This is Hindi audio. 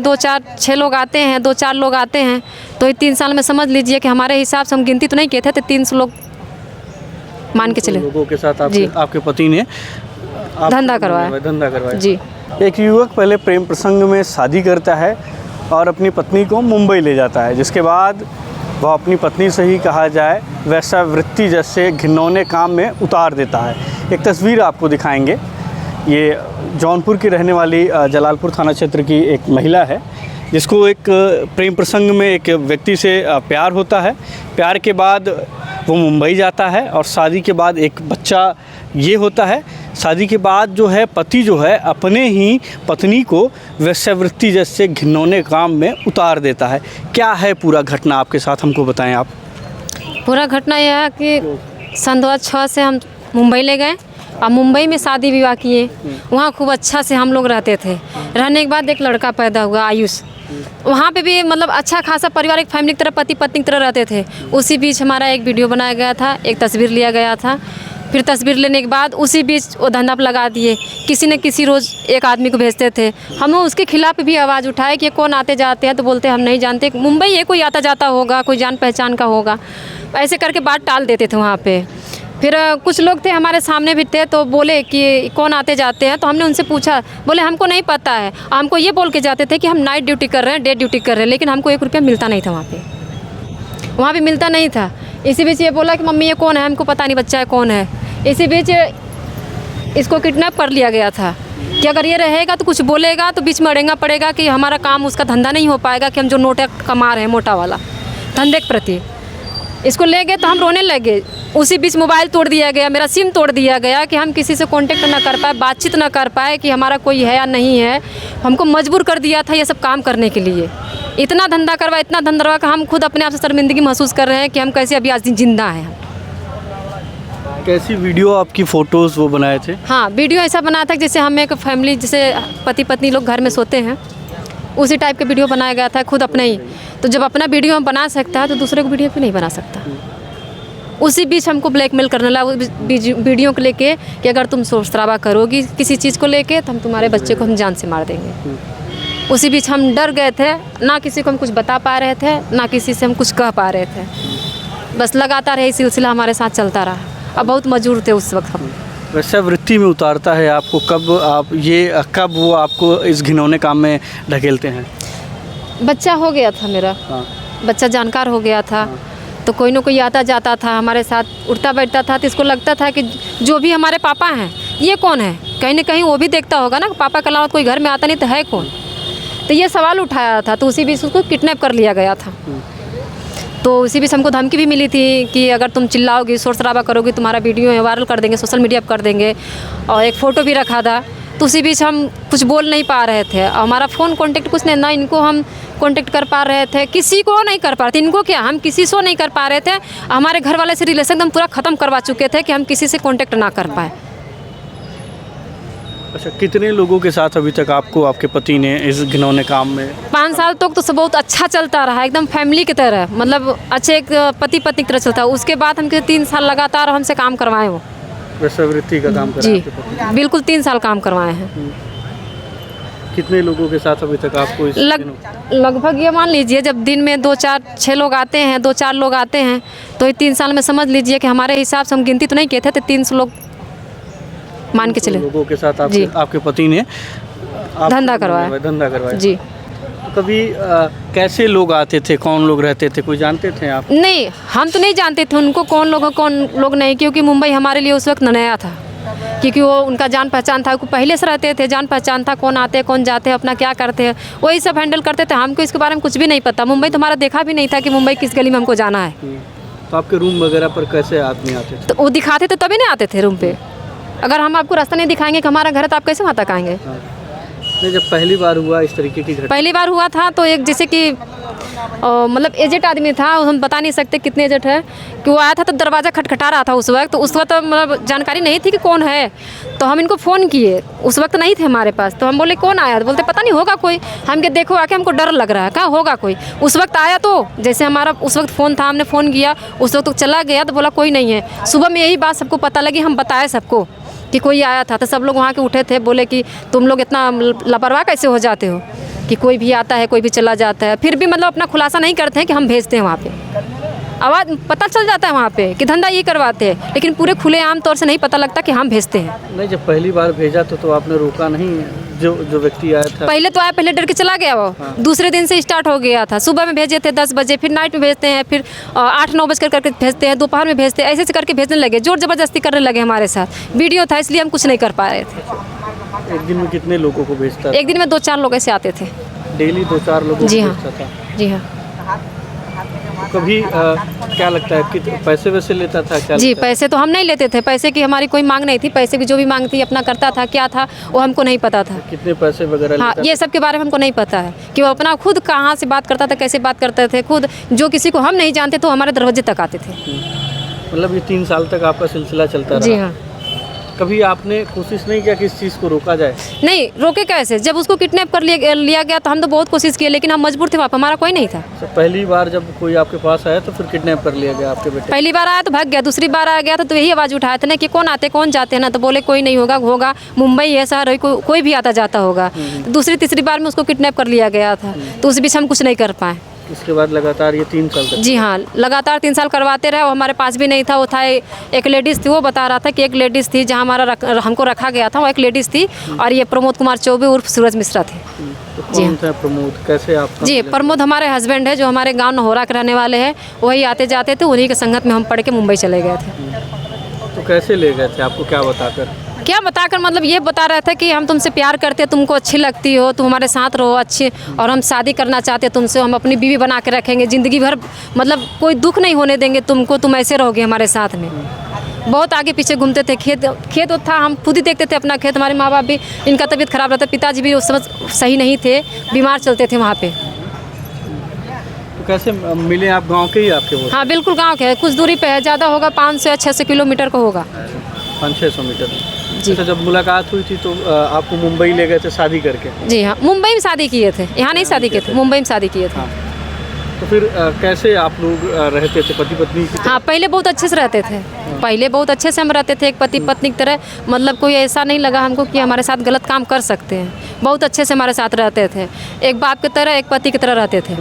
6 लोग आते हैं, 2-4 लोग आते हैं, तो ये 3 साल में समझ लीजिए कि हमारे हिसाब से हम गिनती तो नहीं किए थे, तो 300 लोग मान के चले। लोगों के साथ आपके पति ने धंधा करवाया जी। एक युवक पहले प्रेम प्रसंग में शादी करता है और अपनी पत्नी को मुंबई ले जाता है, जिसके बाद वह अपनी पत्नी से ही कहा जाए वेश्यावृत्ति जैसे घिनौने काम में उतार देता है। एक तस्वीर आपको दिखाएंगे। ये जौनपुर की रहने वाली जलालपुर थाना क्षेत्र की एक महिला है, जिसको एक प्रेम प्रसंग में एक व्यक्ति से प्यार होता है। प्यार के बाद वो मुंबई जाता है और शादी के बाद एक बच्चा ये होता है। शादी के बाद जो है पति जो है अपने ही पत्नी को वेश्यावृत्ति जैसे घिनौने काम में उतार देता है। क्या है पूरा घटना आपके साथ, हमको बताएं आप। पूरा घटना यह है कि सन 2006 से हम मुंबई ले गए और मुंबई में शादी विवाह किए। वहाँ खूब अच्छा से हम लोग रहते थे। रहने के बाद एक लड़का पैदा हुआ आयुष। वहाँ पे भी मतलब अच्छा खासा परिवार, एक फैमिली की तरह, पति पत्नी की तरह रहते थे। उसी बीच हमारा एक वीडियो बनाया गया था, एक तस्वीर लिया गया था। फिर तस्वीर लेने के बाद उसी बीच वो धंधा पर लगा दिए। किसी न किसी रोज़ एक आदमी को भेजते थे। हम उसके खिलाफ भी आवाज़ उठाए कि कौन आते जाते हैं, तो बोलते हम नहीं जानते, मुंबई है, कोई आता जाता होगा, कोई जान पहचान का होगा। ऐसे करके बात टाल देते थे वहाँ पे। फिर कुछ लोग थे हमारे सामने भी थे, तो बोले कि कौन आते जाते हैं, तो हमने उनसे पूछा, बोले हमको नहीं पता है। हमको ये बोल के जाते थे कि हम नाइट ड्यूटी कर रहे हैं, डे ड्यूटी कर रहे हैं, लेकिन हमको 1 रुपया मिलता नहीं था वहाँ पे मिलता नहीं था। इसी बीच ये बोला कि मम्मी ये कौन है, हमको पता नहीं बच्चा है कौन है। इसी बीच इसको किडनैप कर लिया गया था कि अगर ये रहेगा तो कुछ बोलेगा तो बीच में अड़ेंगा पड़ेगा कि हमारा काम, उसका धंधा नहीं हो पाएगा, कि हम जो नोट कमा रहे हैं मोटा वाला धंधे के प्रति। इसको ले गए तो हम रोने लगे। उसी बीच मोबाइल तोड़ दिया गया, मेरा सिम तोड़ दिया गया कि हम किसी से कांटेक्ट ना कर पाए, बातचीत ना कर पाए कि हमारा कोई है या नहीं है। हमको मजबूर कर दिया था ये सब काम करने के लिए। इतना धंधा करवा, इतना धंधा करवा कि हम खुद अपने आप से शर्मिंदगी महसूस कर रहे हैं कि हम कैसे अभी आज दिन जिंदा हैं। कैसी वीडियो आपकी फ़ोटोज़ वो बनाए थे? हाँ, वीडियो ऐसा बनाया था जैसे हम एक फैमिली, जैसे पति पत्नी लोग घर में सोते हैं, उसी टाइप का वीडियो बनाया गया था खुद अपने ही। तो जब अपना वीडियो हम बना सकता है तो दूसरे को वीडियो क्यों नहीं बना सकता। उसी बीच हमको ब्लैकमेल करने लगा वीडियो को लेके कि अगर तुम शोर शराबा करोगी किसी चीज़ को लेके तो हम तुम्हारे बच्चे को हम जान से मार देंगे। उसी बीच हम डर गए थे, ना किसी को हम कुछ बता पा रहे थे, ना किसी से हम कुछ कह पा रहे थे। बस लगातार यही सिलसिला हमारे साथ चलता रहा। अब बहुत मजबूर थे उस वक्त हम। वेश्यावृत्ति में उतारता है आपको, कब वो आपको इस घिनौने काम में ढकेलते हैं? बच्चा हो गया था मेरा। हाँ। बच्चा जानकार हो गया था। हाँ। तो कोई ना कोई आता जाता था हमारे साथ, उठता बैठता था, तो इसको लगता था कि जो भी हमारे पापा हैं ये कौन है। कहीं ना कहीं वो भी देखता होगा ना, पापा के अलावा कोई घर में आता नहीं तो है कौन। तो ये सवाल उठाया था, तो उसी बीच उसको किडनैप कर लिया गया था। तो उसी बीच हमको धमकी भी मिली थी कि अगर तुम चिल्लाओगी, शोर शराबा करोगी, तुम्हारा वीडियो वायरल कर देंगे, सोशल मीडिया पर कर देंगे। और एक फ़ोटो भी रखा था। तो उसी बीच हम कुछ बोल नहीं पा रहे थे। और हमारा फ़ोन कॉन्टेक्ट कुछ नहीं, ना इनको हम कॉन्टेक्ट कर पा रहे थे, किसी को नहीं कर पा रहे थे। इनको क्या, हम किसी से नहीं कर पा रहे थे। हमारे घर वाले से रिलेशन एकदम पूरा ख़त्म करवा चुके थे कि हम किसी से कॉन्टेक्ट ना कर पाए। अच्छा, कितने लोगों के साथ अभी तक आपके पति ने इस घिनौने काम में? 5 साल तक तो सब बहुत अच्छा चलता रहा, एकदम फैमिली की तरह, मतलब अच्छे एक पति पत्नी की तरह चलता। उसके बाद हम 3 साल लगातार हमसे काम करवाए। वो वेश्यावृत्ति का काम जी, बिल्कुल 3 साल काम करवाए हैं। कितने लोगों के साथ अभी तक आपको लगभग ये मान लीजिए, जब दिन में 2-4-6 लोग आते हैं, 2-4 लोग आते हैं, तो ये 3 साल में समझ लीजिए कि हमारे हिसाब से हम गिनती तो नहीं किए थे, तो 300 लोग मान के चले। लोगों के साथ आपके पति ने धंधा करवाया जी। कभी कैसे लोग आते थे, कौन लोग रहते थे, कोई जानते थे आप? नहीं, हम तो नहीं जानते थे उनको कौन लोग नहीं, क्योंकि मुंबई हमारे लिए उस वक्त नया था। क्योंकि वो उनका जान पहचान था, वो पहले से रहते थे, जान पहचान था, कौन आते हैं, कौन जाते हैं, अपना क्या करते हैं, वही सब हैंडल करते थे। हमको इसके बारे में कुछ भी नहीं पता। मुंबई तो हमारा देखा भी नहीं था कि मुंबई किस गली में हमको जाना है। तो आपके रूम वगैरह पर कैसे आदमी आते थे? तो वो दिखाते थे तभी नहीं आते थे रूम पे। अगर हम आपको रास्ता नहीं दिखाएंगे कि हमारा घर है, तो आप कैसे वहाँ तक आएंगे? नहीं, जब पहली बार हुआ इस तरीके की घटना? पहली बार हुआ था तो एक जैसे कि मतलब एजेड आदमी था, हम बता नहीं सकते कितने एजेड है, कि वो आया था तो दरवाज़ा खटखटा रहा था उस वक्त। तो उस वक्त मतलब जानकारी नहीं थी कि कौन है। तो हम इनको फ़ोन किए, उस वक्त नहीं थे हमारे पास। तो हम बोले कौन आया, तो बोलते पता नहीं होगा कोई। हम के देखो आके, हमको डर लग रहा है, कहाँ होगा कोई। उस वक्त आया तो जैसे हमारा उस वक्त फ़ोन था, हमने फ़ोन किया, उस वक्त तो चला गया, तो बोला कोई नहीं है। सुबह में यही बात सबको पता लगी, हम बताए सबको कि कोई आया था। तो सब लोग वहाँ के उठे थे, बोले कि तुम लोग इतना लापरवाह कैसे हो जाते हो। कि कोई भी आता है कोई भी चला जाता है, फिर भी मतलब अपना खुलासा नहीं करते हैं कि हम भेजते हैं वहाँ पे। आवाज़ पता चल जाता है वहाँ पे कि धंधा ये करवाते हैं, लेकिन पूरे खुलेआम तौर से नहीं पता लगता कि हम भेजते हैं। नहीं, जब पहली बार भेजा तो आपने रोका नहीं? जो व्यक्ति आया था पहले तो आया, पहले डर के चला गया वो। हाँ। दूसरे दिन से स्टार्ट हो गया था। सुबह में भेजे थे 10 बजे, फिर नाइट में भेजते हैं, फिर 8-9 बज करके भेजते हैं, दोपहर में भेजते हैं, ऐसे करके भेजने लगे, जोर ज़बरदस्ती करने लगे हमारे साथ। वीडियो था इसलिए हम कुछ नहीं कर पा रहे थे। एक दिन में कितने लोगों को भेजता था? एक दिन में 2-4 लोग ऐसे आते थे। डेली 2-4 लोगों जी को हाँ। भेजता था? जी हाँ। कभी क्या लगता है कि पैसे वैसे लेता था क्या? जी, लगता है? पैसे तो हम नहीं लेते थे, पैसे की हमारी कोई मांग नहीं थी। पैसे की जो भी मांग थी अपना करता था, क्या था वो हमको नहीं पता था। कितने पैसे वगैरह हाँ, लेता ये सब के बारे में हमको नहीं पता है कि वो अपना खुद कहाँ से बात करता था, कैसे बात करते थे खुद। जो किसी को हम नहीं जानते तो हमारे दरवाजे तक आते थे। मतलब ये 3 साल तक आपका सिलसिला चलता रहा? जी हाँ। कभी आपने कोशिश नहीं किया कि इस चीज़ को रोका जाए? नहीं, रोके कैसे? जब उसको किडनैप कर लिया गया तो हम तो बहुत कोशिश किए, लेकिन हम मजबूर थे, वहाँ पर हमारा कोई नहीं था। तो पहली बार जब कोई आपके पास आया तो फिर किडनैप कर लिया गया आपके बेटे? पहली बार आया तो भाग गया, दूसरी बार आ गया तो यही आवाज़ उठाए थे ना कि कौन आते कौन जाते हैं ना, तो बोले कोई नहीं होगा, मुंबई है शहर, कोई भी आता जाता होगा। तो दूसरी तीसरी बार में उसको किडनैप कर लिया गया था, तो उस बीच हम कुछ नहीं कर पाए। इसके बाद लगातार ये 3 साल तक? जी हाँ, लगातार 3 साल करवाते रहे। वो हमारे पास भी नहीं था, वो था एक लेडीज़ थी, वो बता रहा था कि एक लेडीज़ थी जहाँ हमको रखा गया था, वो एक लेडीज़ थी, और ये प्रमोद कुमार चौबे उर्फ सूरज मिश्रा थे। तो कौन थे प्रमोद? कैसे आप? जी, प्रमोद हमारे हस्बैंड है, जो हमारे गांव नहोरा के रहने वाले हैं। वही आते जाते थे, उन्हीं के संगत में हम पढ़ के मुंबई चले गए थे। तो कैसे ले गए थे आपको, क्या बताकर? क्या बताकर, मतलब ये बता रहा था कि हम तुमसे प्यार करते हैं, तुमको अच्छी लगती हो, तुम हमारे साथ रहो अच्छे, और हम शादी करना चाहते हैं तुमसे, हम अपनी बीवी बना के रखेंगे ज़िंदगी भर, मतलब कोई दुख नहीं होने देंगे तुमको, तुम ऐसे रहोगे हमारे साथ में। बहुत आगे पीछे घूमते थे, खेत था, हम खुद ही देखते थे अपना खेत। हमारे माँ बाप भी, इनका तबीयत खराब रहता, पिताजी भी उस समय सही नहीं थे, बीमार चलते थे वहाँ पे। तो कैसे मिले आप? गांव के ही आपके वो? हाँ बिल्कुल, गाँव के है, कुछ दूरी पे है, ज़्यादा होगा 500 या 600 किलोमीटर का होगा। 500-600 मीटर? जी। अच्छा, जब मुलाकात हुई थी तो आपको मुंबई ले गए थे शादी करके? जी हाँ, मुंबई में शादी किए थे, यहाँ नहीं शादी किए थे, मुंबई में शादी किए थे। हाँ। तो फिर कैसे आप लोग रहते थे, पति पत्नी की तरह? हाँ, पहले बहुत अच्छे से रहते थे, पहले बहुत अच्छे से हम रहते थे, एक पति पत्नी की तरह। मतलब कोई ऐसा नहीं लगा हमको कि हमारे साथ गलत काम कर सकते हैं। बहुत अच्छे से हमारे साथ रहते थे, एक बाप की तरह एक पति की तरह रहते थे।